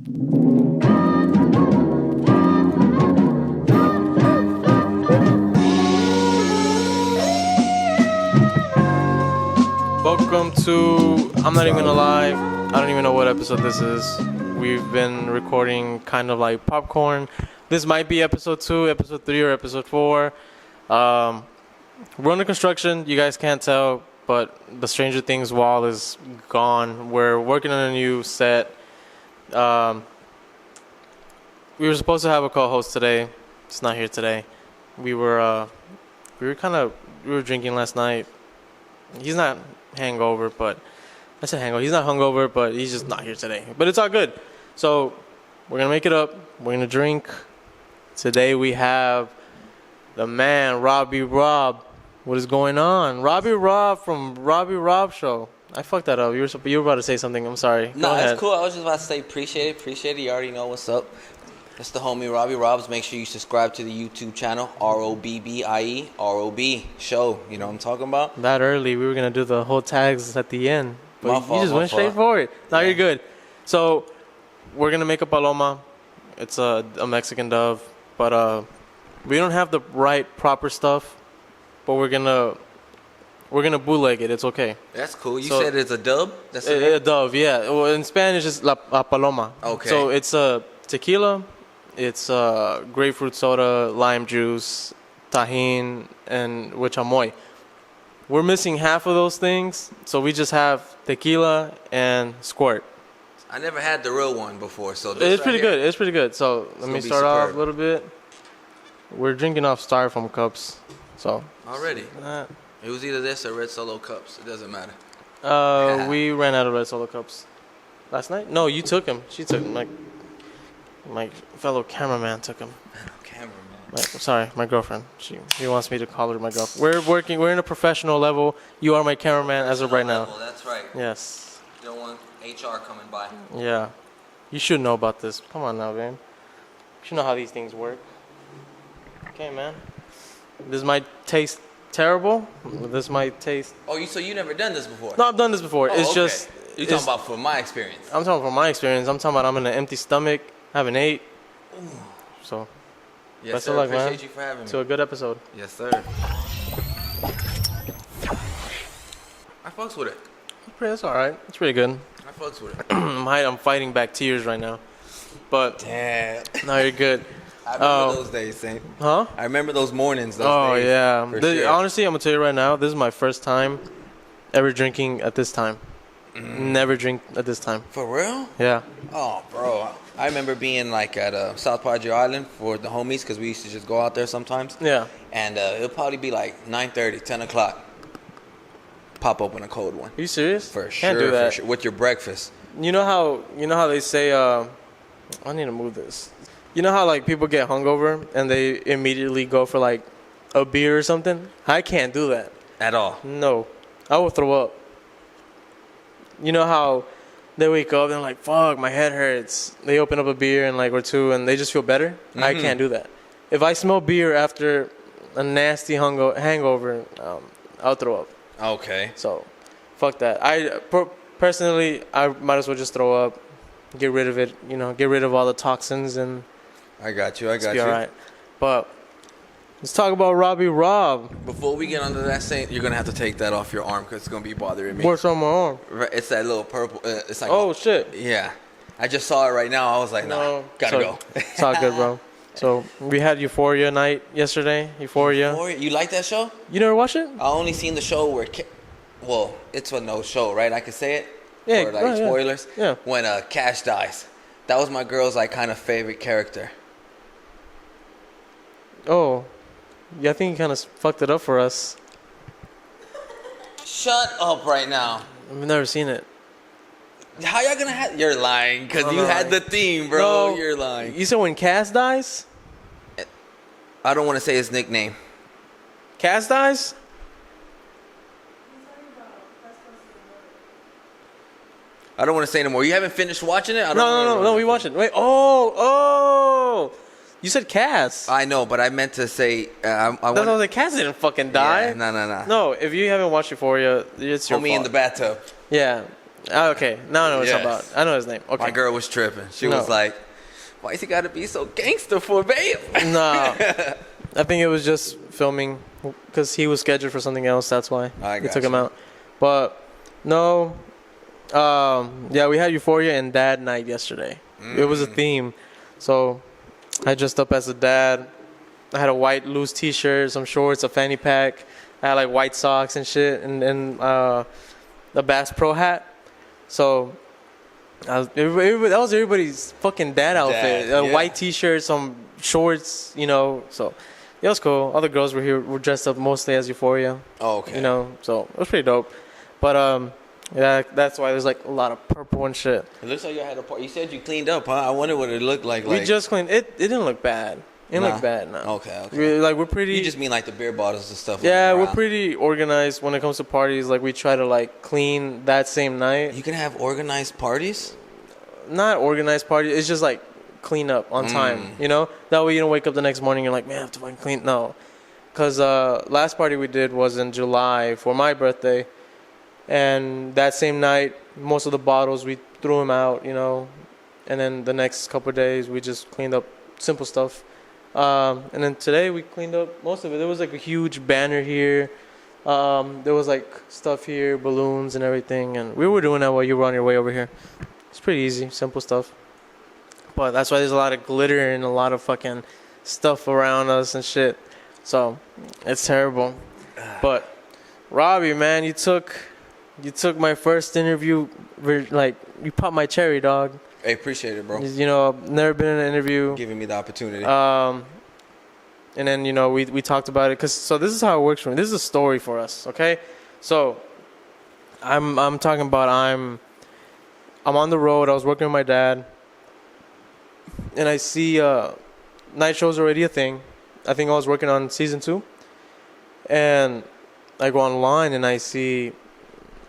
Welcome to, I'm not even gonna lie, I don't even know what episode this is. We've been recording kind of like popcorn. This might be episode 2, episode 3, or episode 4. We're under construction, you guys can't tell, but the Stranger Things wall is gone. We're working on a new set. We were supposed to have a co-host today. It's not here today. We were drinking last night. He's not hangover, but I said hangover. He's not hungover, but he's just not here today. But it's all good. So we're gonna make it up. We're gonna drink. Today we have the man, Robbie Rob. What is going on? Robbie Rob from Robbie Rob Show. I fucked that up. You were about to say something. I'm sorry. No, that's cool. I was just about to say appreciate it. You already know what's up. It's the homie Robbie Robs. Make sure you subscribe to the YouTube channel, ROBBIE, ROB Show. You know what I'm talking about? That early. We were going to do the whole tags at the end. But you just went straight for it. Now you're good. So we're going to make a paloma. It's a Mexican dove. But we don't have the right proper stuff. But we're gonna bootleg it. It's okay. That's cool. You said it's a dub? That's a dove, yeah. Well, in Spanish, it's la paloma. Okay. So it's a tequila. It's grapefruit soda, lime juice, tajin, and chamoy. We're missing half of those things, so we just have tequila and squirt. I never had the real one before, so it's pretty good. It's pretty good. So let me start off a little bit. We're drinking off styrofoam cups. So already, it was either this or Red Solo cups. It doesn't matter. We ran out of Red Solo cups last night. No, you took them. She took them. My fellow cameraman took him. Sorry, my girlfriend. She wants me to call her my girlfriend. We're in a professional level. You are my cameraman as of right now. That's right. Yes. You don't want HR coming by. Yeah. You should know about this. Come on now, man. You should know how these things work. Okay, man. This might taste terrible. This might taste... Oh, so you never done this before? No, I've done this before. It's okay. just... You're talking about from my experience. I'm talking from my experience. I'm talking about I'm in an empty stomach. Haven't ate. Ooh. So, yes, best sir. of luck, Appreciate man. You for having me. To a good episode. Yes, sir. I fucks with it. That's all right. It's pretty good. I fucks with it. I'm fighting back tears right now. But, damn. No, you're good. I remember those days, Saint. Huh? I remember those mornings, those days. Yeah. Sure. Honestly, I'm going to tell you right now, this is my first time ever drinking at this time. Never drink at this time. For real? Yeah. Oh, bro. I remember being like at South Padre Island for the homies because we used to just go out there sometimes. Yeah. And it'll probably be like 9:30, 10 o'clock. Pop open a cold one. Are you serious? For Can't sure, do that. for sure. With your breakfast. You know how they say, I need to move this. You know how like people get hungover and they immediately go for like a beer or something? I can't do that. At all? No. I will throw up. You know how they wake up and they're like, fuck, my head hurts. They open up a beer and or two and they just feel better? Mm-hmm. I can't do that. If I smell beer after a nasty hangover, I'll throw up. Okay. So, fuck that. Personally, I might as well just throw up, get rid of it, get rid of all the toxins and... I got you. Be all right. But let's talk about Robbie Rob. Before we get onto that, Saint, you're going to have to take that off your arm because it's going to be bothering me. What's on my arm? It's that little purple. It's like shit. Yeah. I just saw it right now. I was like, nah, gotta go. It's all good, bro. So we had Euphoria night yesterday. Euphoria. You like that show? You never watched it? I only seen the show where... Well, it's a no show, right? I can say it? Yeah. Or like spoilers? Yeah. When Cash dies. That was my girl's like kind of favorite character. Oh, yeah, I think you kind of fucked it up for us. Shut up right now. I've never seen it. How y'all gonna have... You're lying, because you had the theme, bro. No, you're lying. You said when Cass dies? I don't want to say his nickname. Cass dies? I don't want to say anymore. You haven't finished watching it? No, we watched it. Wait, oh. You said Cass. I know, but I meant to say... the Cass didn't fucking die. Yeah, no. No, if you haven't watched Euphoria, it's your fault. Homie in the bathtub. Yeah. Oh, okay. Now I know what it's Yes. about. I know his name. Okay. My girl was tripping. She No. was like, "Why you gotta be so gangster for, babe?" No. I think it was just filming because he was scheduled for something else. That's why I they got took him you. out. But no. Yeah, we had Euphoria and Dad Night yesterday. It was a theme. So I dressed up as a dad. I had a white loose T-shirt, some shorts, a fanny pack. I had like white socks and shit, and a Bass Pro hat. So that was everybody's fucking dad outfit. A white T-shirt, some shorts, you know. So it was cool. All the girls were dressed up mostly as Euphoria. Oh, okay. You know, so it was pretty dope. But yeah, that's why there's like a lot of purple and shit. It looks like you had a part. You said you cleaned up, huh? I wonder what it looked like. We just cleaned it. It didn't look bad. It didn't look bad. No. Okay. We're pretty. You just mean like the beer bottles and stuff. Yeah, around. we're pretty organized when it comes to parties. Like we try to like clean that same night. You can have organized parties. Not organized parties. It's just like clean up on time. You know, that way you don't wake up the next morning and you're like, man, I have to fucking clean. No, because last party we did was in July for my birthday, and that same night most of the bottles we threw them out. You know, and then the next couple of days we just cleaned up simple stuff. And then today we cleaned up most of it. There was like a huge banner here. There was like stuff here, balloons and everything. And we were doing that while you were on your way over here. It's pretty easy, simple stuff. But that's why there's a lot of glitter and a lot of fucking stuff around us and shit. So it's terrible. But Robbie, man, you took my first interview. Like you popped my cherry, dog. Hey, appreciate it, bro. You know, I've never been in an interview. Giving me the opportunity. And then, you know, we talked about it. So this is how it works for me. This is a story for us, okay? So I'm talking about I'm on the road. I was working with my dad. And I see night show's already a thing. I think I was working on season 2. And I go online and I see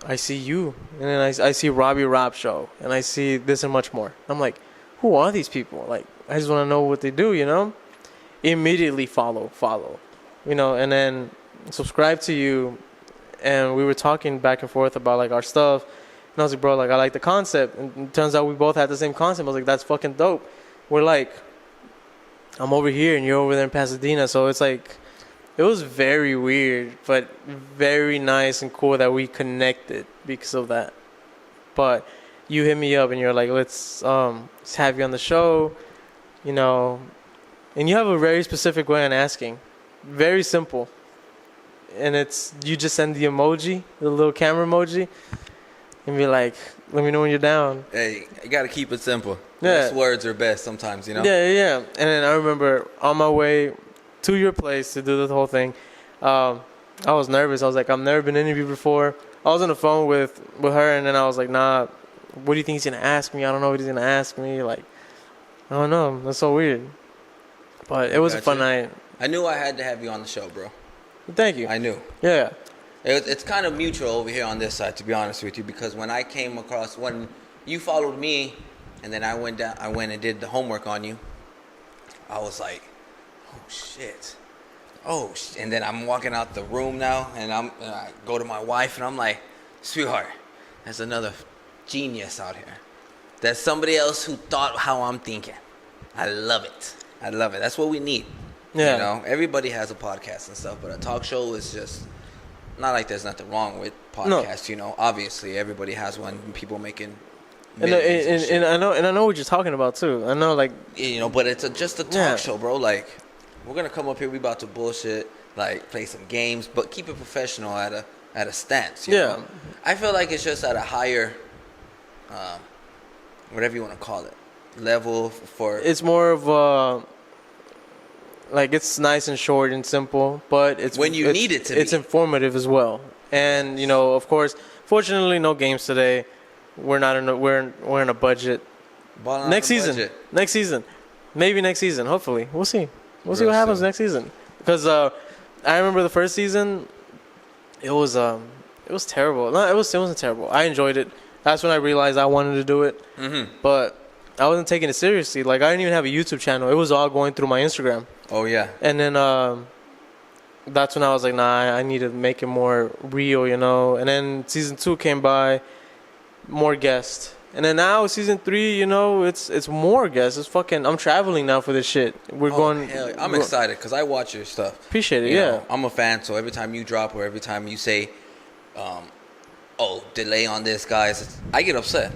you, and then I see Robbie Rap Show, and I see this and much more. I'm like, who are these people? Like, I just want to know what they do, you know? Immediately follow, you know, and then subscribe to you. And we were talking back and forth about like our stuff, and I was like, bro, like I like the concept. And it turns out we both had the same concept. I was like, that's fucking dope. We're like, I'm over here and you're over there in Pasadena, so it's like. It was very weird, but very nice and cool that we connected because of that. But you hit me up and you're like, let's have you on the show, you know. And you have a very specific way on asking. Very simple. And it's, you just send the emoji, the little camera emoji, and be like, let me know when you're down. Hey, you got to keep it simple. Yeah. Less words are best sometimes, you know? Yeah. And then I remember on my way to your place to do the whole thing, I was nervous. I was like, I've never been interviewed before. I was on the phone with her, and then I was like, nah, what do you think he's gonna ask me? I don't know what he's gonna ask me. Like, I don't know. That's so weird. But it was a fun night. I knew I had to have you on the show, bro. Thank you. I knew. Yeah. It's kind of mutual over here on this side, to be honest with you, because when I came across, when you followed me, and then I went and did the homework on you, I was like, oh shit. And then I'm walking out the room now, and I go to my wife, and I'm like, sweetheart, there's another genius out here. There's somebody else who thought how I'm thinking. I love it. That's what we need. Yeah. You know, everybody has a podcast and stuff, but a talk show is just not like there's nothing wrong with podcasts. No. You know, obviously everybody has one. People making millions and I know what you're talking about too. I know, like, you know, but it's just a talk show, bro. Like, we're gonna come up here, we about to bullshit, like play some games, but keep it professional at a stance. You know? I feel like it's just at a higher, whatever you want to call it, level for. It's more of like, it's nice and short and simple, but it's when you need it to be. It's informative as well, and you know, of course, fortunately, no games today. We're not in we're in a budget. Next season, maybe next season. Hopefully, we'll see. We'll see what happens next season. Because I remember the first season, it was terrible. No, it wasn't terrible. I enjoyed it. That's when I realized I wanted to do it. Mm-hmm. But I wasn't taking it seriously. Like, I didn't even have a YouTube channel. It was all going through my Instagram. Oh yeah. And then that's when I was like, nah, I need to make it more real, you know. And then season 2 came by. more guests. And then now season 3, you know, it's more guests. It's fucking. I'm traveling now for this shit. We're going. Hell, I'm excited because I watch your stuff. Appreciate it. You yeah, know, I'm a fan. So every time you drop or every time you say, "Oh, delay on this, guys," I get upset.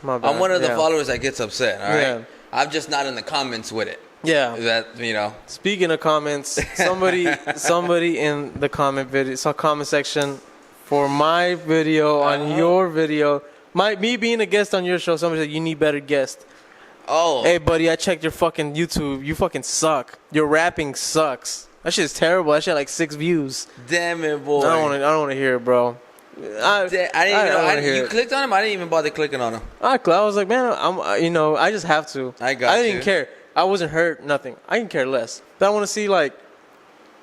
My bad. I'm one of the followers that gets upset. All right. Yeah. I'm just not in the comments with it. Yeah. That, you know. Speaking of comments, somebody in the comment section for my video on your video. Me being a guest on your show, somebody said you need better guests. Oh. Hey, buddy, I checked your fucking YouTube. You fucking suck. Your rapping sucks. That shit is terrible. That shit had like 6 views. Damn it, boy. I don't want to hear it, bro. I didn't even know. You clicked on him? I didn't even bother clicking on him. I was like, man, I just have to. I didn't care. I wasn't hurt, nothing. I didn't care less. But I want to see, like,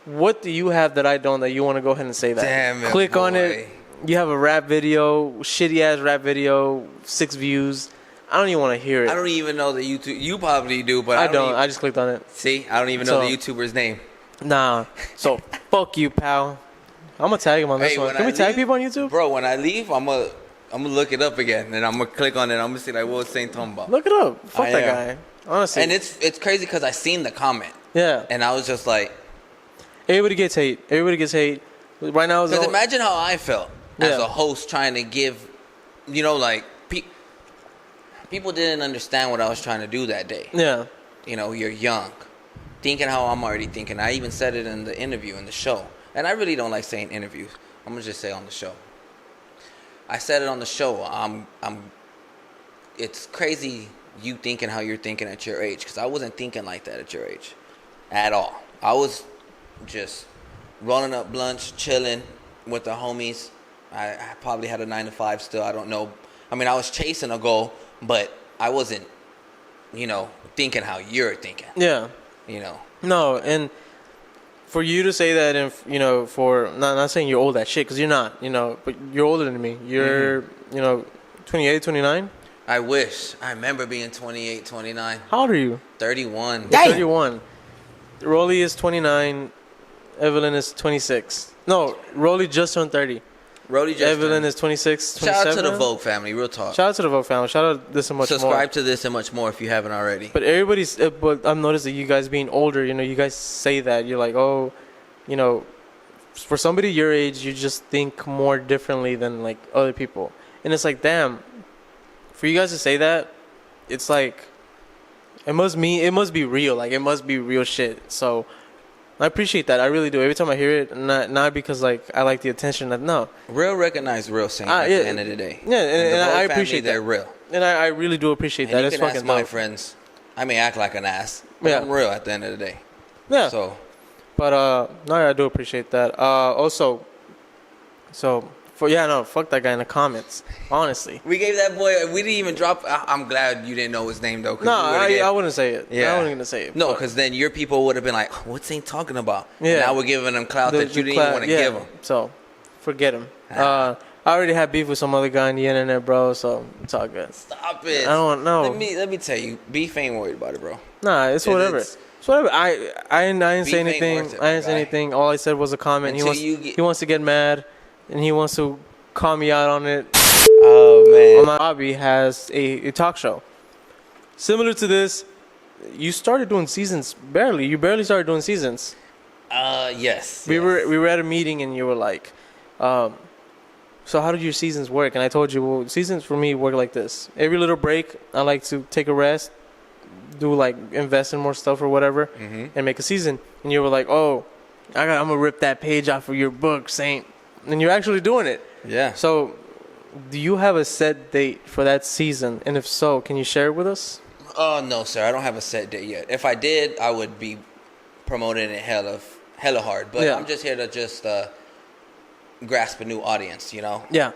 what do you have that I don't that you want to go ahead and say that? Damn it, Click boy. on it. You have a rap video, shitty-ass rap video, 6 views. I don't even want to hear it. I don't even know the YouTube. You probably do, but I don't. I just clicked on it. See? I don't even know the YouTuber's name. Nah. So, fuck you, pal. I'm going to tag him on this one. Can we tag people on YouTube? Bro, when I leave, I'm gonna look it up again, and I'm going to click on it. I'm going to see, like, what Saint talking about. Look it up. Fuck that guy. Honestly. And it's crazy because I seen the comment. Yeah. And I was just like... Everybody gets hate. Right now... Because imagine how I felt as a host trying to give... You know, like... People didn't understand what I was trying to do that day. Yeah. You know, you're young. Thinking how I'm already thinking. I even said it in the interview, in the show. And I really don't like saying interviews. I'm going to just say on the show. I said it on the show. It's crazy you thinking how you're thinking at your age. Because I wasn't thinking like that at your age. At all. I was just rolling up blunts, chilling with the homies. I probably had a 9-to-5 still. I don't know. I mean, I was chasing a goal, but I wasn't, thinking how you're thinking. Yeah. No, and for you to say that, and for not saying you're old as shit, because you're not, but you're older than me. You're, 28, 29. I wish. I remember being 28, 29. How old are you? 31. 31. Rolly is 29. Evelyn is 26. No, Rolly just turned 30. Evelyn is 26, 27. Shout out to the Vogue family, real talk. Shout out to the Vogue family. Shout out to this and much more. Subscribe to this and much more if you haven't already. But but I've noticed that you guys being older, you guys say that. You're like, oh, for somebody your age, you just think more differently than like other people. And it's like, damn, for you guys to say that, it's like, it must be real. Like, it must be real shit. So I appreciate that. I really do. Every time I hear it, not because like I like the attention. No. Real recognize real Saint at the end of the day. Yeah, and I appreciate that. They're real. And I really do appreciate that. You it's can fucking ask my dope. friends. I may act like an ass, but I'm real at the end of the day. Yeah. So, but no, I do appreciate that. Also, fuck that guy in the comments. Honestly, we gave that boy. We didn't even drop. I'm glad you didn't know his name though. No, I wouldn't say it. Yeah, I wasn't gonna say it. No, because then your people would have been like, "What's he talking about?" Yeah. And now we're giving him clout that you didn't even want to give him. So, forget him. I already had beef with some other guy on the internet, bro. So it's all good. Stop it. I don't know. Let me tell you, beef ain't worried about it, bro. Nah, it's whatever. It's whatever. I didn't say anything. I didn't say anything. All I said was a comment. He wants to get mad, and he wants to call me out on it. Oh man. Robbie has a talk show similar to this. You started doing seasons barely. You barely started doing seasons. Yes. We were at a meeting and you were like, so how do your seasons work? And I told you, well, seasons for me work like this. Every little break, I like to take a rest, invest in more stuff or whatever, and make a season. And you were like, oh, I'm gonna rip that page off of your book, Saint. And you're actually doing it. Yeah. So, do you have a set date for that season? And if so, can you share it with us? No, sir. I don't have a set date yet. If I did, I would be promoting it hella hard. But I'm just here to grasp a new audience, Yeah.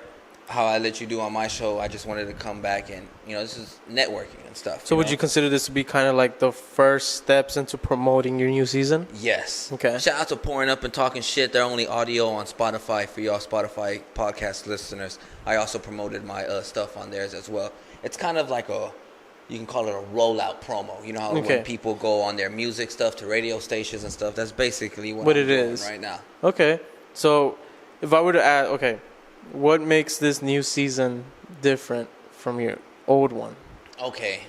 How I let you do on my show, I just wanted to come back and, this is networking and stuff. So would you consider this to be kind of like the first steps into promoting your new season? Yes. Okay. Shout out to Pouring Up and Talking Shit. They're only audio on Spotify for y'all Spotify podcast listeners. I also promoted my stuff on theirs as well. It's kind of like you can call it a rollout promo. You know how when people go on their music stuff to radio stations and stuff, that's basically what I'm doing right now. Okay. So if I were to add, what makes this new season different from your old one? Okay.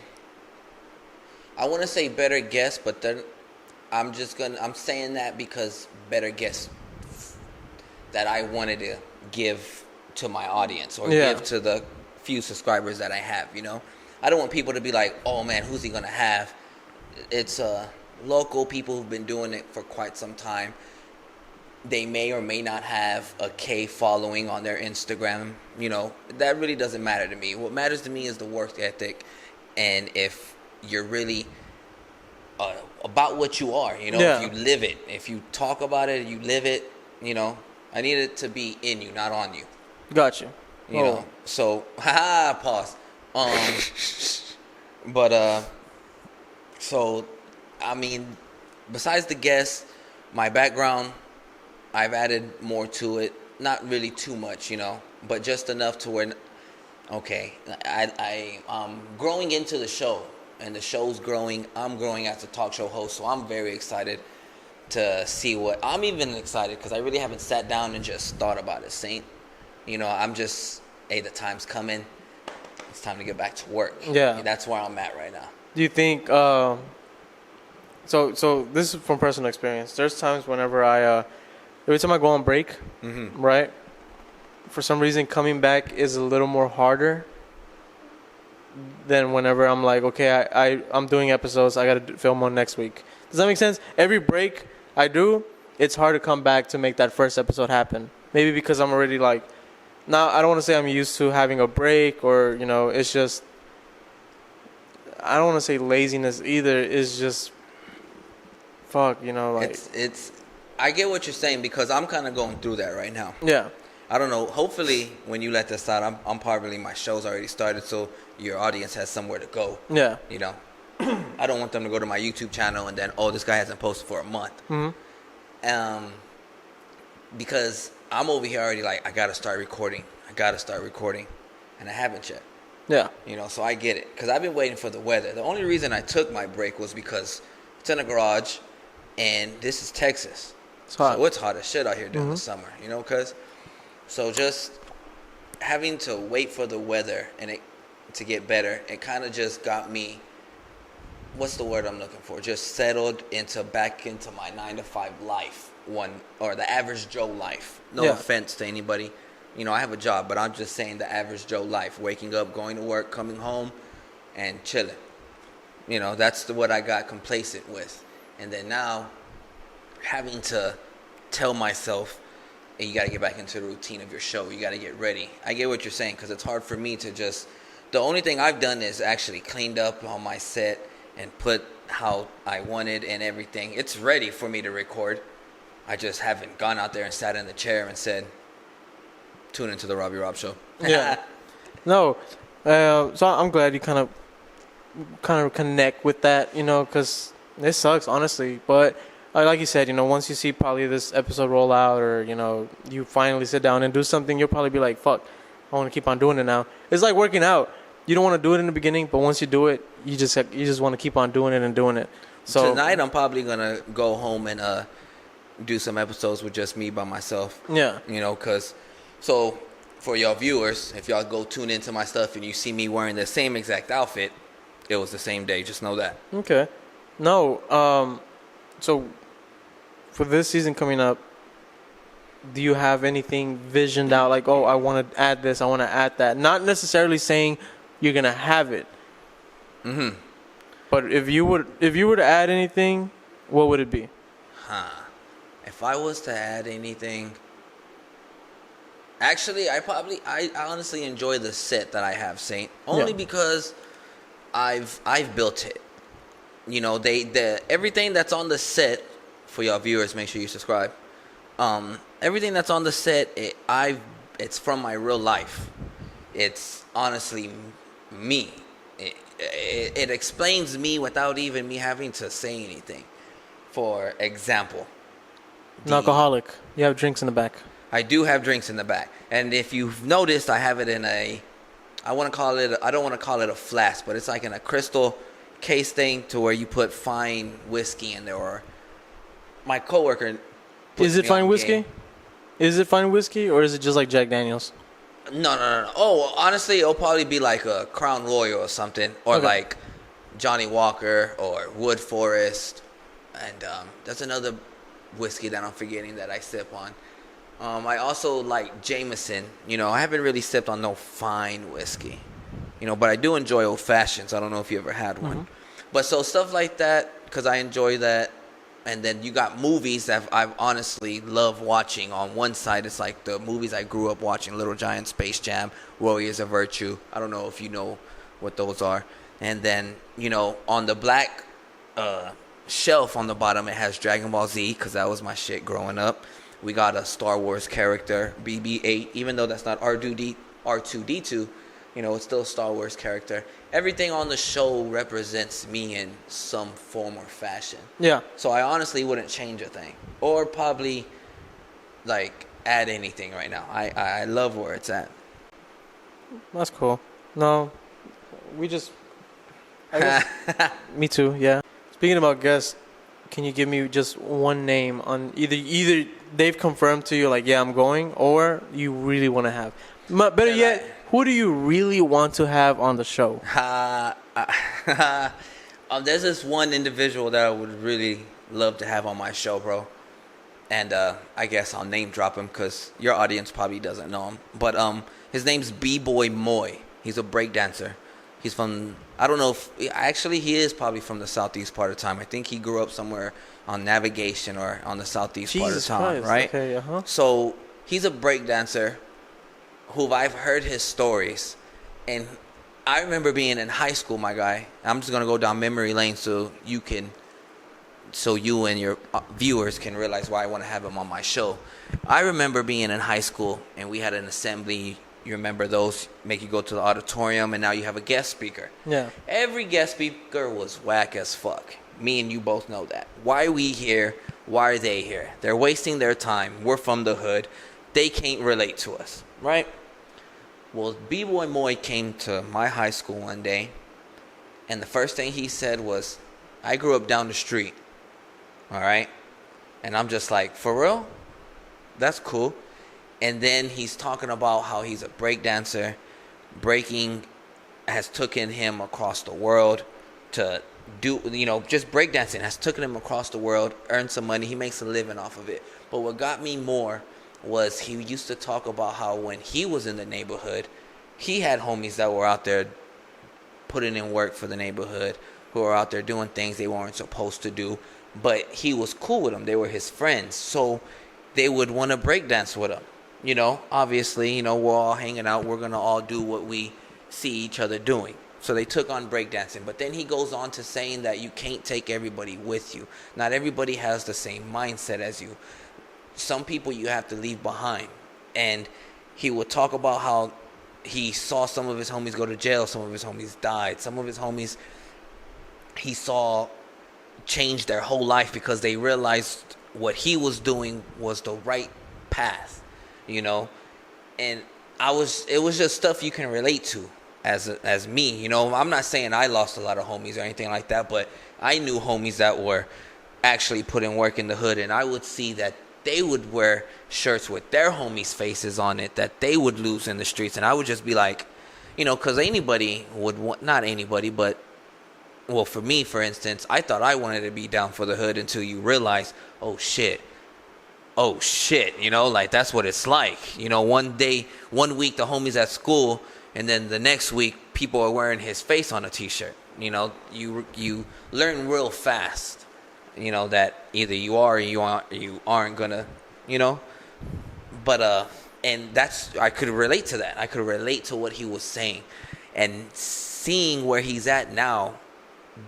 I want to say better guests, but then I'm saying that because better guests that I wanted to give to my audience or give to the few subscribers that I have, you know? I don't want people to be like, oh man, who's he going to have? It's local people who've been doing it for quite some time. They may or may not have a K following on their Instagram. You know, that really doesn't matter to me. What matters to me is the work ethic, and if you're really about what you are, you know, if you live it, if you talk about it, you live it, you know, I need it to be in you, not on you. Got you. You know, so, pause. So, I mean, besides the guests, my background, I've added more to it. Not really too much, you know, but just enough to where, okay, I'm growing into the show, and the show's growing. I'm growing as a talk show host, so I'm very excited to see what, I'm even excited because I really haven't sat down and just thought about it, Saint. You know, I'm just, hey, the time's coming. It's time to get back to work. Yeah. That's where I'm at right now. Do you think, so this is from personal experience. There's times whenever every time I go on break, right, for some reason coming back is a little more harder than whenever I'm like, okay, I'm doing episodes, I got to film one next week. Does that make sense? Every break I do, it's hard to come back to make that first episode happen. Maybe because I'm already like, now I don't want to say I'm used to having a break or, you know, it's just, I don't want to say laziness either. It's just, fuck, you know, like. It's I get what you're saying because I'm kind of going through that right now. Yeah. I don't know. Hopefully, when you let this out, I'm probably, my show's already started, so your audience has somewhere to go. Yeah. You know, I don't want them to go to my YouTube channel and then, oh, this guy hasn't posted for a month. Mm-hmm. Because I'm over here already like, I gotta start recording, and I haven't yet. Yeah. You know, so I get it because I've been waiting for the weather. The only reason I took my break was because it's in a garage, and this is Texas. It's hot. So it's hot as shit out here during the summer, you know, so just having to wait for the weather and it to get better, it kind of just got me, what's the word I'm looking for? Just settled back into my 9-to-5 life, or the average Joe life. No offense to anybody. You know, I have a job, but I'm just saying the average Joe life. Waking up, going to work, coming home, and chilling. You know, that's what I got complacent with. And then now, having to tell myself, hey, you got to get back into the routine of your show. You got to get ready. I get what you're saying because it's hard for me to just... The only thing I've done is actually cleaned up on my set and put how I wanted and everything. It's ready for me to record. I just haven't gone out there and sat in the chair and said, tune into the Robbie Rob Show. Yeah. No. So I'm glad you kind of connect with that, you know, because it sucks, honestly. But like you said, you know, once you see probably this episode roll out or, you know, you finally sit down and do something, you'll probably be like, fuck, I want to keep on doing it now. It's like working out. You don't want to do it in the beginning, but once you do it, you just want to keep on doing it and doing it. So tonight I'm probably going to go home and do some episodes with just me by myself. Yeah. You know, because... So, for y'all viewers, if y'all go tune into my stuff and you see me wearing the same exact outfit, it was the same day. Just know that. Okay. No. So, for this season coming up, do you have anything visioned out? Like, oh, I want to add this, I want to add that. Not necessarily saying you're gonna have it. Mm-hmm. But if you were to add anything, what would it be? If I was to add anything... Actually, I honestly enjoy the set that I have, Saint. Only because I've built it. You know, everything that's on the set, for y'all viewers, make sure you subscribe. Everything that's on the set, it's from my real life. It's honestly me. It explains me without even me having to say anything. For example, An alcoholic. You have drinks in the back. I do have drinks in the back. And if you've noticed, I have it in I don't want to call it a flask, but it's like in a crystal case thing to where you put fine whiskey in there. Or my coworker Is it fine whiskey? Game. Is it fine whiskey or is it just like Jack Daniels? No. Oh, honestly, it'll probably be like a Crown Royal or something, or Okay. like Johnny Walker or Wood Forest, and that's another whiskey that I'm forgetting that I sip on. I also like Jameson. You know, I haven't really sipped on no fine whiskey. You know, but I do enjoy old fashions. I don't know if you ever had one. But so stuff like that, because I enjoy that. And then you got movies that I've honestly loved watching. On one side, it's like the movies I grew up watching: Little Giant, Space Jam, Warriors of Virtue. I don't know if you know what those are. And then, you know, on the black shelf on the bottom, it has Dragon Ball Z, because that was my shit growing up. We got a Star Wars character, BB-8, even though that's not R2-D2, you know, it's still a Star Wars character. Everything on the show represents me in some form or fashion. Yeah. So I honestly wouldn't change a thing, or probably like add anything right now. I love where it's at. That's cool. No, we just. I guess, me too. Yeah. Speaking about guests, can you give me just one name on either they've confirmed to you like, yeah, I'm going, or you really want to have? Better yet, who do you really want to have on the show? There's this one individual that I would really love to have on my show, bro. And I guess I'll name drop him because your audience probably doesn't know him. But his name's B-Boy Moy. He's a breakdancer. He's from, I don't know if, actually he is probably from the southeast part of town. I think he grew up somewhere on Navigation or on the southeast part of town, right? Okay, uh-huh. So he's a breakdancer who I've heard his stories. And I remember being in high school, my guy. I'm just going to go down memory lane so you and your viewers can realize why I want to have him on my show. I remember being in high school and we had an assembly. You remember those, make you go to the auditorium, and now you have a guest speaker. Yeah. Every guest speaker was whack as fuck. Me and you both know that. Why are we here? Why are they here? They're wasting their time. We're from the hood. They can't relate to us, right? Well, B-Boy Moy came to my high school one day, and the first thing he said was, I grew up down the street, all right? And I'm just like, for real? That's cool. And then he's talking about how he's a breakdancer. Breaking has taken him across the world to do, you know, just breakdancing has taken him across the world, earned some money. He makes a living off of it. But what got me more was he used to talk about how when he was in the neighborhood, he had homies that were out there putting in work for the neighborhood, who were out there doing things they weren't supposed to do. But he was cool with them. They were his friends. So they would want to breakdance with him. You know, obviously, you know, we're all hanging out. We're going to all do what we see each other doing. So they took on breakdancing. But then he goes on to saying that you can't take everybody with you. Not everybody has the same mindset as you. Some people you have to leave behind. And he would talk about how he saw some of his homies go to jail. Some of his homies died. Some of his homies he saw change their whole life because they realized what he was doing was the right path. You know, and it was just stuff you can relate to as me. You know, I'm not saying I lost a lot of homies or anything like that, but I knew homies that were actually putting work in the hood, and I would see that they would wear shirts with their homies' faces on it that they would lose in the streets, and I would just be like, you know, because anybody would want, not anybody, but well, for me, for instance, I thought I wanted to be down for the hood until you realize, oh shit, you know, like that's what it's like. You know, one week the homie's at school, and then the next week people are wearing his face on a t-shirt. You know, you learn real fast, you know, that either you are or you aren't gonna, you know. But and that's, I could relate to that. I could relate to what he was saying, and seeing where he's at now.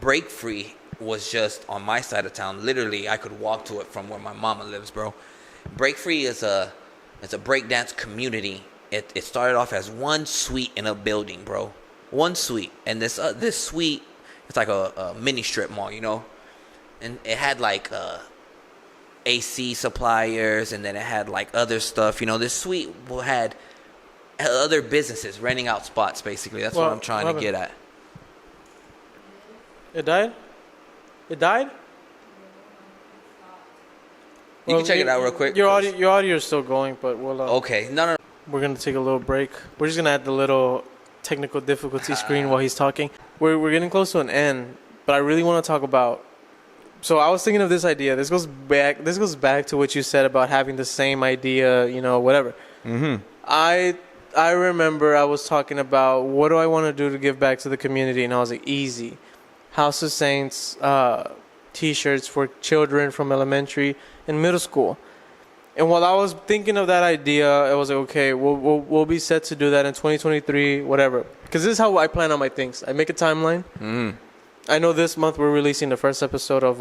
Break Free was just on my side of town. Literally, I could walk to it from where my mama lives, bro. Break Free is a breakdance community. It started off as one suite in a building, bro. One suite, and this suite, it's like a mini strip mall, you know. And it had like AC suppliers, and then it had like other stuff. You know, this suite had other businesses renting out spots. Basically, that's what I'm trying to get at. It died? It died? You can check it out real quick. Your audio is still going, but we'll. Okay. No. We're gonna take a little break. We're just gonna add the little technical difficulty screen while he's talking. We're getting close to an end, but I really want to talk about. So I was thinking of this idea. This goes back to what you said about having the same idea, whatever. Mm-hmm. I remember I was talking about what do I want to do to give back to the community, and I was like, easy. House of Saints T-shirts for children from elementary and middle school. And while I was thinking of that idea, I was like, okay, we'll be set to do that in 2023, whatever. Because this is how I plan on my things. I make a timeline. Mm-hmm. I know this month we're releasing the first episode of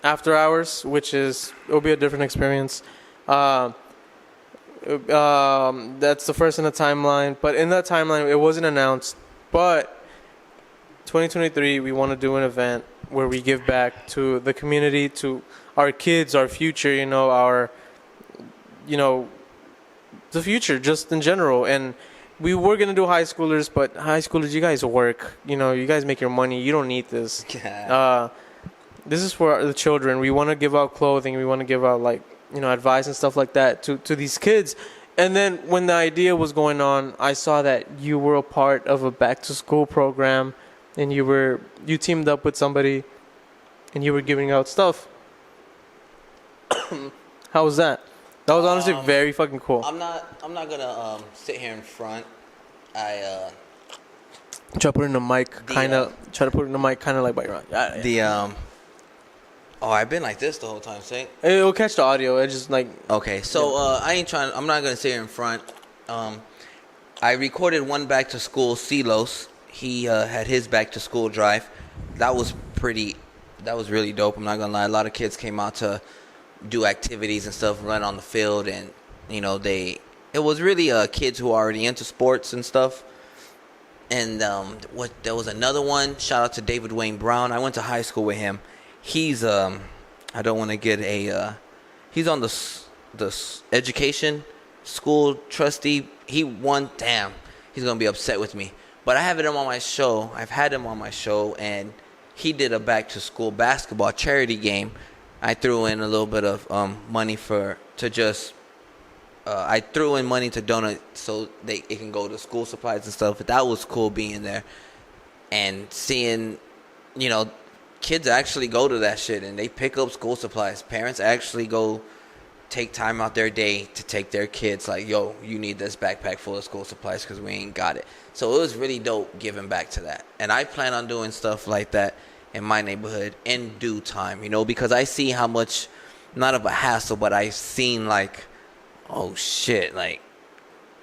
After Hours, which it'll be a different experience. That's the first in the timeline. But in that timeline, it wasn't announced. But 2023, we want to do an event where we give back to the community, to our kids, our future, the future just in general. And we were going to do high schoolers, but high schoolers, you guys work. You guys make your money. You don't need this. This is for the children. We want to give out clothing. We want to give out, advice and stuff like that to these kids. And then when the idea was going on, I saw that you were a part of a back-to-school program, and you teamed up with somebody, and you were giving out stuff. How was that? That was honestly very fucking cool. I'm not gonna sit here in front. I try to put it in the mic, kind of. Try to put it in the mic, kind of like by your yeah. I've been like this the whole time, Saint. It'll catch the audio. It just Okay, so I'm not gonna sit here in front. I recorded one back to school. Silos, he had his back to school drive. That was really dope. I'm not gonna lie. A lot of kids came out to do activities and stuff, run on the field, and it was really kids who are already into sports and stuff. And there was another one. Shout out to David Wayne Brown. I went to high school with him. He's I don't want to get he's on the education school trustee. He won. Damn, he's gonna be upset with me. But I have him on my show. I've had him on my show, and he did a back to school basketball charity game. I threw in a little bit of money I threw in money to donate so it can go to school supplies and stuff. But that was cool being there and seeing, kids actually go to that shit and they pick up school supplies. Parents actually go take time out their day to take their kids. Like, yo, you need this backpack full of school supplies because we ain't got it. So it was really dope giving back to that. And I plan on doing stuff like that in my neighborhood in due time, because I see how much, not of a hassle, but I've seen oh shit,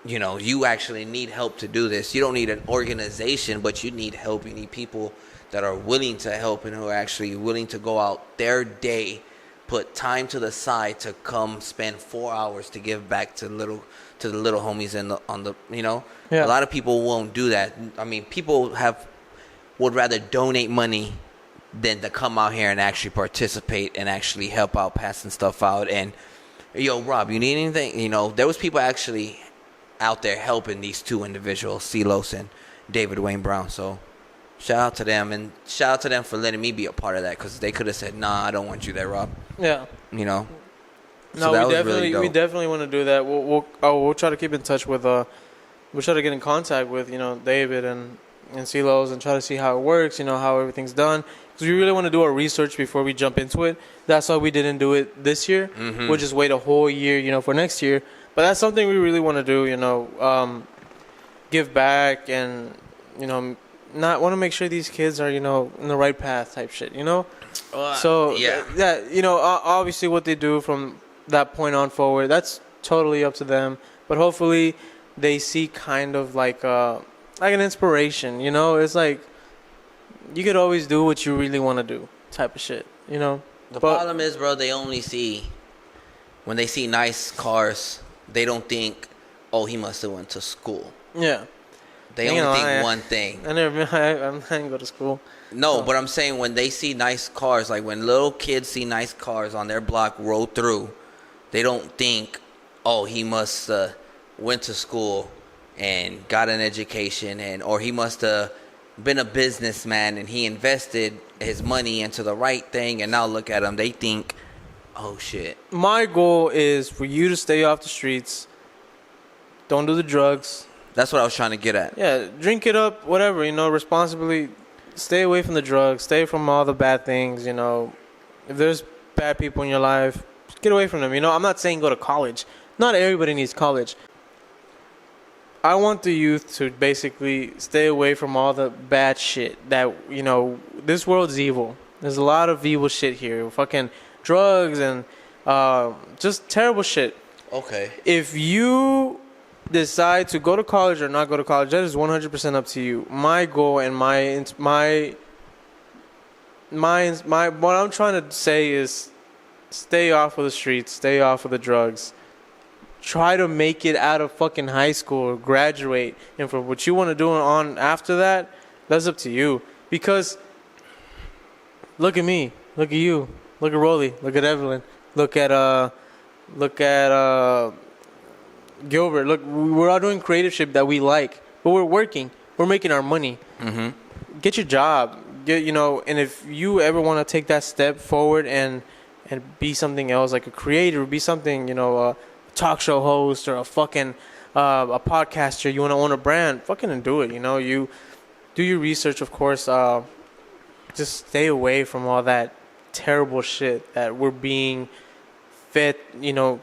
you actually need help to do this. You don't need an organization, but you need help. You need people that are willing to help and who are actually willing to go out their day, put time to the side to come spend 4 hours to give back to the little homies Yeah. A lot of people won't do that. I mean, people would rather donate money than to come out here and actually participate and actually help out, passing stuff out. And yo, Rob, you need anything? There was people actually out there helping these two individuals, Silos and David Wayne Brown. So shout out to them, and shout out to them for letting me be a part of that, because they could have said, nah, I don't want you there, Rob. Yeah. So no, that we was really dope. We definitely want to do that. We'll try to keep in touch with we'll try to get in contact with David and Silos and try to see how it works, how everything's done. Because we really want to do our research before we jump into it. That's why we didn't do it this year. Mm-hmm. We'll just wait a whole year, for next year. But that's something we really want to do, give back and, not want to make sure these kids are, in the right path type shit, So, yeah. Obviously what they do from that point on forward, that's totally up to them. But hopefully they see kind of like an inspiration, It's like you could always do what you really want to do type of shit, The problem is, bro, when they see nice cars, they don't think, oh, he must have went to school. Yeah. They only think one thing. I didn't go to school. No, but I'm saying when they see nice cars, like when little kids see nice cars on their block roll through, they don't think, oh, he must went to school and got an education, or he must have been a businessman and he invested his money into the right thing, and now look at him. They think Oh shit. My goal is for you to stay off the streets. Don't do the drugs. That's what I was trying to get at. Yeah, drink it up, whatever, responsibly. Stay away from the drugs. Stay from all the bad things, If there's bad people in your life, get away from them. I'm not saying go to college. Not everybody needs college. I want the youth to basically stay away from all the bad shit that, this world's evil. There's a lot of evil shit here. Fucking drugs and just terrible shit. Okay. If you decide to go to college or not go to college, that is 100% up to you. My goal and what I'm trying to say is stay off of the streets, stay off of the drugs. Try to make it out of fucking high school or graduate. And for what you want to do on after that, that's up to you. Because look at me, look at you, look at Rolly, look at Evelyn, look at Gilbert. Look, we're all doing creative shit that we like, but we're working. We're making our money. Mm-hmm. Get your job. And if you ever want to take that step forward and be something else, like a creator, be something, a talk show host or a fucking a podcaster, you want to own a brand, fucking do it. You do your research, of course. Just stay away from all that terrible shit that we're being fed, to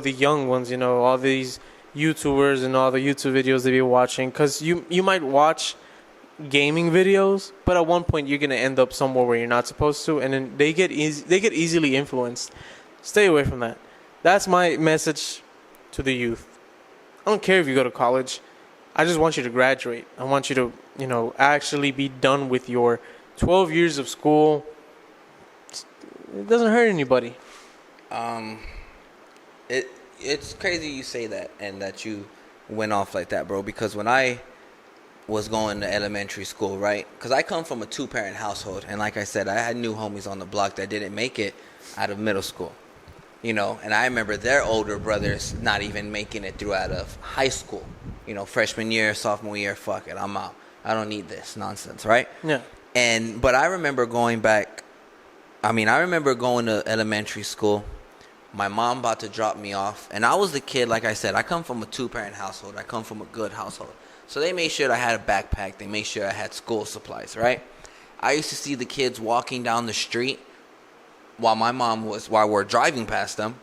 the young ones, all these YouTubers and all the YouTube videos they be watching. Because you might watch gaming videos, but at one point you're going to end up somewhere where you're not supposed to, and then they get easily influenced. Stay away from that. That's my message to the youth. I don't care if you go to college. I just want you to graduate. I want you to, actually be done with your 12 years of school. It doesn't hurt anybody. It's crazy you say that and that you went off like that, bro, because when I was going to elementary school, right, because I come from a 2-parent household, and like I said, I had new homies on the block that didn't make it out of middle school, and I remember their older brothers not even making it through out of high school, freshman year, sophomore year, fuck it, I'm out, I don't need this nonsense, right? Yeah. But I remember going to elementary school. My mom about to drop me off. And I was the kid, like I said, I come from a 2-parent household. I come from a good household. So they made sure I had a backpack. They made sure I had school supplies, right? I used to see the kids walking down the street while we're driving past them.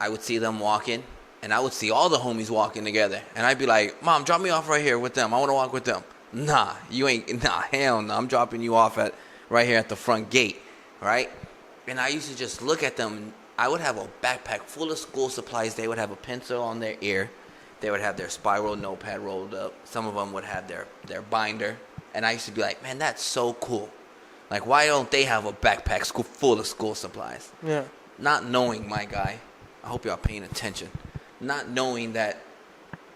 I would see them walking, and I would see all the homies walking together. And I'd be like, Mom, drop me off right here with them. I want to walk with them. Nah, hell no. I'm dropping you off right here at the front gate, right? And I used to just look at them. I would have a backpack full of school supplies. They would have a pencil on their ear. They would have their spiral notepad rolled up. Some of them would have their binder. And I used to be like, man, that's so cool. Like, why don't they have a backpack full of school supplies? Yeah. Not knowing, my guy, I hope y'all paying attention. Not knowing that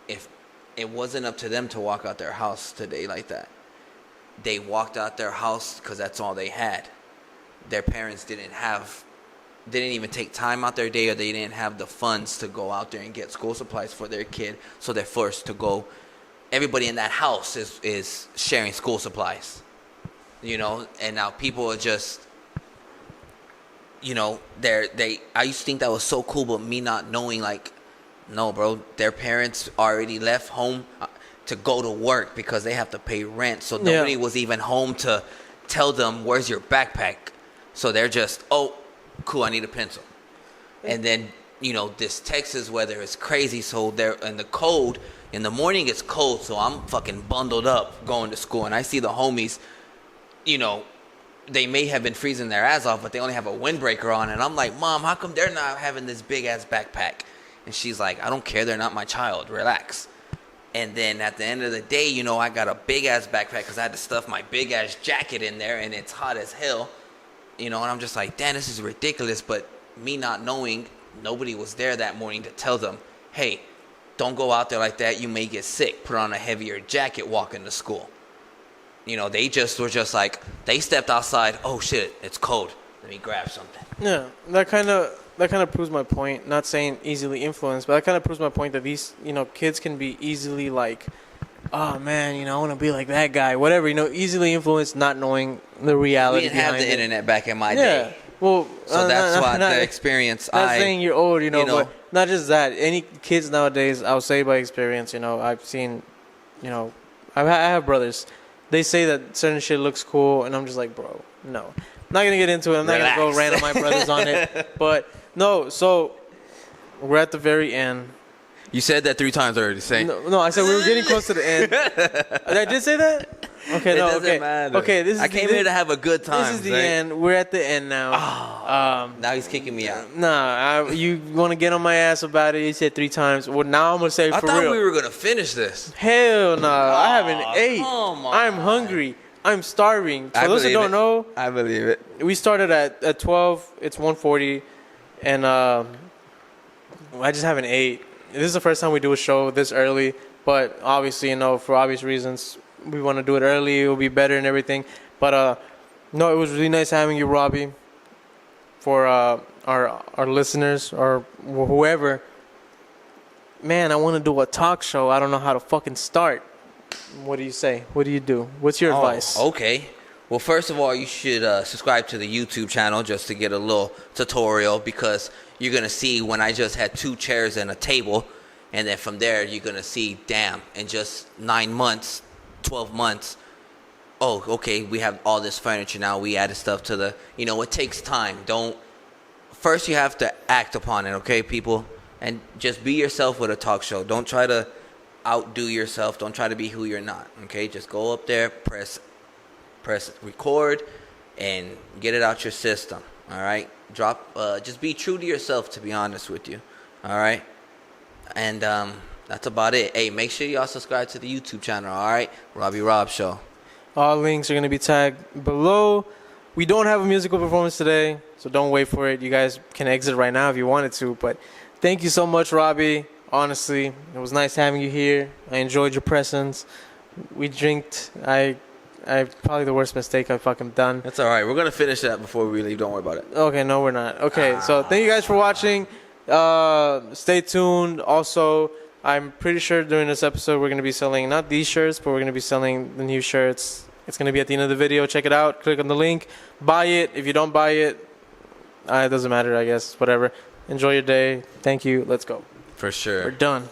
if it wasn't up to them to walk out their house today like that. They walked out their house because that's all they had. Their parents didn't even take time out their day, or they didn't have the funds to go out there and get school supplies for their kid, so they're forced to go. Everybody in that house is sharing school supplies, and now people are just, I used to think that was so cool, but me not knowing, like, no, bro, their parents already left home to go to work because they have to pay rent, so nobody was even home to tell them, where's your backpack? So they're just, oh, cool, I need a pencil. And then, this Texas weather is crazy, so they're in the cold. In the morning, it's cold, so I'm fucking bundled up going to school. And I see the homies, they may have been freezing their ass off, but they only have a windbreaker on. And I'm like, Mom, how come they're not having this big-ass backpack? And she's like, I don't care, they're not my child, relax. And then at the end of the day, I got a big-ass backpack because I had to stuff my big-ass jacket in there, and it's hot as hell. And I'm just like, damn, this is ridiculous. But me not knowing, nobody was there that morning to tell them, hey, don't go out there like that. You may get sick. Put on a heavier jacket walking to school. They just were just like, they stepped outside. Oh, shit, it's cold. Let me grab something. Yeah, that kind of proves my point. Not saying easily influenced, but that kind of proves my point that these, kids can be easily like, oh man, I want to be like that guy, whatever, easily influenced, not knowing the reality. We didn't have the internet back in my day. Well, So that's why the experience. Not saying you're old, but not just that. Any kids nowadays, I'll say by experience, I've seen, I have brothers. They say that certain shit looks cool, and I'm just like, bro, no. I'm not going to get into it. I'm not going to go rant on my brothers on it. But, no, so we're at the very end. You said that 3 times already. No, I said we were getting close to the end. I did say that? Okay, it doesn't matter. Okay, I came here to have a good time. This is the end. We're at the end now. Now he's kicking me out. Nah, you want to get on my ass about it. You said 3 times. Well, now I'm going to say I for thought real. we were going to finish this. Hell no. I haven't ate. Come on. I'm hungry. I'm starving. For those who don't know, I believe it. we started at 12. It's 1:40. And I just haven't ate. This is the first time we do a show this early. But obviously, for obvious reasons, we want to do it early. It will be better and everything. But no, it was really nice having you, Robbie. For our listeners or whoever, man, I want to do a talk show. I don't know how to fucking start. What do you say? What do you do? What's your advice? Okay. Well, first of all, you should subscribe to the YouTube channel just to get a little tutorial, because you're going to see when I just had 2 chairs and a table. And then from there, you're going to see, damn, in just 9 months, 12 months, oh, okay, we have all this furniture now. We added stuff to the, it takes time. First you have to act upon it, okay, people? And just be yourself with a talk show. Don't try to outdo yourself. Don't try to be who you're not, okay? Just go up there, press record, and get it out your system, all right? Just be true to yourself, to be honest with you, all right? And that's about it. Hey, make sure y'all subscribe to the YouTube channel, all right? Robbie Rob Show. All links are going to be tagged below. We don't have a musical performance today, so don't wait for it. You guys can exit right now if you wanted to. But thank you so much, Robbie. Honestly, it was nice having you here. I enjoyed your presence. We drinked. I probably the worst mistake I've fucking done. That's all right. We're going to finish that before we leave. Don't worry about it. Okay, no, we're not. Okay, so thank you guys for watching. Stay tuned. Also, I'm pretty sure during this episode we're going to be selling not these shirts, but we're going to be selling the new shirts. It's going to be at the end of the video. Check it out. Click on the link. Buy it. If you don't buy it, it doesn't matter, I guess. Whatever. Enjoy your day. Thank you. Let's go. For sure. We're done.